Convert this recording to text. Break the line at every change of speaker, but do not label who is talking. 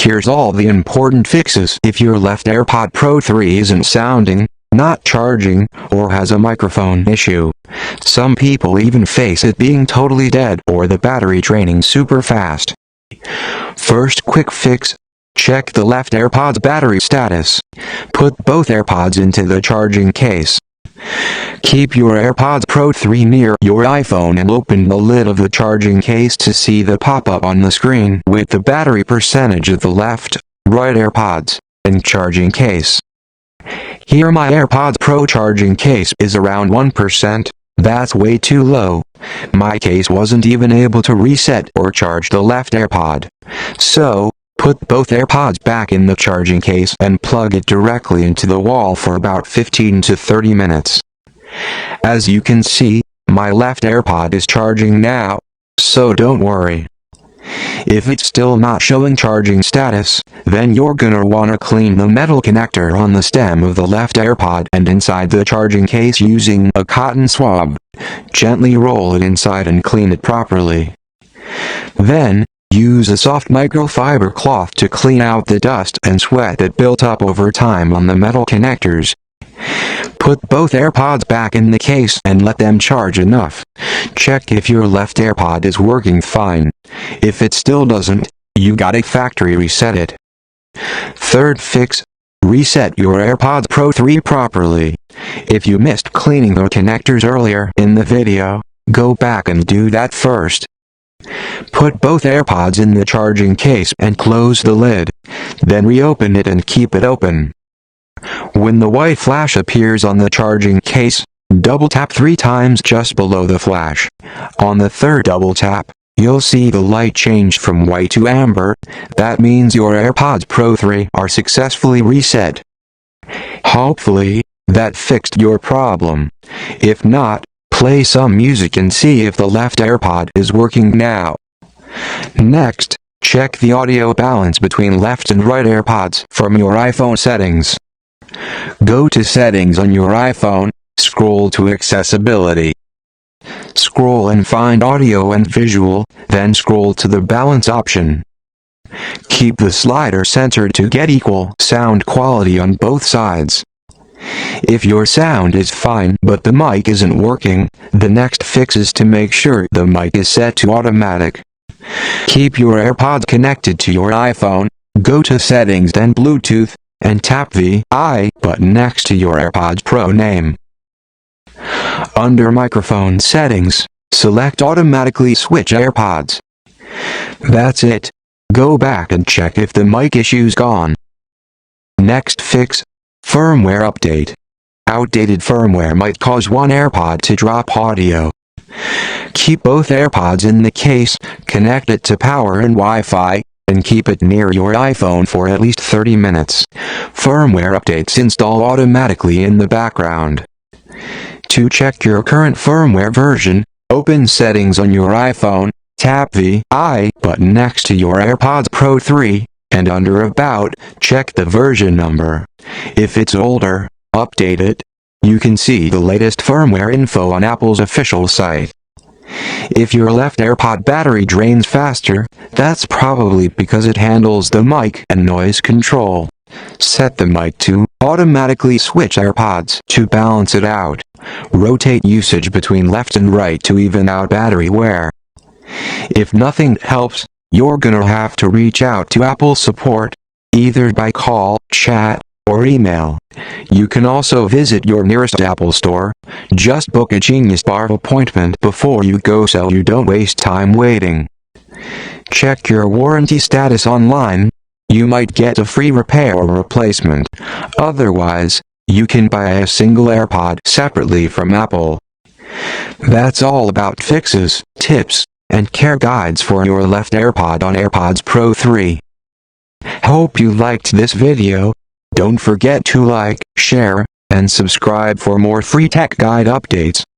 Here's all the important fixes if your Left AirPod Pro 3 isn't sounding, not charging, or has a microphone issue. Some people even face it being totally dead or the battery draining super fast. First quick fix. Check the Left AirPod's battery status. Put both AirPods into the charging case. Keep your AirPods Pro 3 near your iPhone and open the lid of the charging case to see the pop-up on the screen with the battery percentage of the left, right AirPods, and charging case. Here my AirPods Pro charging case is around 1%, that's way too low. My case wasn't even able to reset or charge the Left AirPod. So, put both AirPods back in the charging case and plug it directly into the wall for about 15 to 30 minutes. As you can see, my Left AirPod is charging now, so don't worry. If it's still not showing charging status, then you're gonna wanna clean the metal connector on the stem of the Left AirPod and inside the charging case using a cotton swab. Gently roll it inside and clean it properly. Then, use a soft microfiber cloth to clean out the dust and sweat that built up over time on the metal connectors. Put both AirPods back in the case and let them charge enough. Check if your Left AirPod is working fine. If it still doesn't, you gotta factory reset it. Third fix. Reset your AirPods Pro 3 properly. If you missed cleaning the connectors earlier in the video, go back and do that first. Put both AirPods in the charging case and close the lid. Then reopen it and keep it open. When the white flash appears on the charging case, double tap 3 times just below the flash. On the third double tap, you'll see the light change from white to amber. That means your AirPods Pro 3 are successfully reset. Hopefully, that fixed your problem. If not, play some music and see if the Left AirPod is working now. Next, check the audio balance between left and right AirPods from your iPhone settings. Go to Settings on your iPhone, scroll to Accessibility. Scroll and find Audio and Visual, then scroll to the Balance option. Keep the slider centered to get equal sound quality on both sides. If your sound is fine but the mic isn't working, the next fix is to make sure the mic is set to automatic. Keep your AirPods connected to your iPhone, go to Settings then Bluetooth, and tap the I button next to your AirPods Pro name. Under Microphone Settings, select Automatically Switch AirPods. That's it. Go back and check if the mic issue's gone. Next fix. Firmware update. Outdated firmware might cause one AirPod to drop audio. Keep both AirPods in the case, connect it to power and Wi-Fi, and keep it near your iPhone for at least 30 minutes. Firmware updates install automatically in the background. To check your current firmware version, open Settings on your iPhone, tap the I button next to your AirPods Pro 3, and under About, check the version number. If it's older, update it. You can see the latest firmware info on Apple's official site. If your Left AirPod battery drains faster, that's probably because it handles the mic and noise control. Set the mic to Automatically Switch AirPods to balance it out. Rotate usage between left and right to even out battery wear. If nothing helps, you're gonna have to reach out to Apple support, either by call, chat, or email. You can also visit your nearest Apple store. Just book a Genius Bar appointment before you go so you don't waste time waiting. Check your warranty status online. You might get a free repair or replacement. Otherwise, you can buy a single AirPod separately from Apple. That's all about fixes, tips, and care guides for your Left AirPod on AirPods Pro 3. Hope you liked this video. Don't forget to like, share, and subscribe for more free tech guide updates.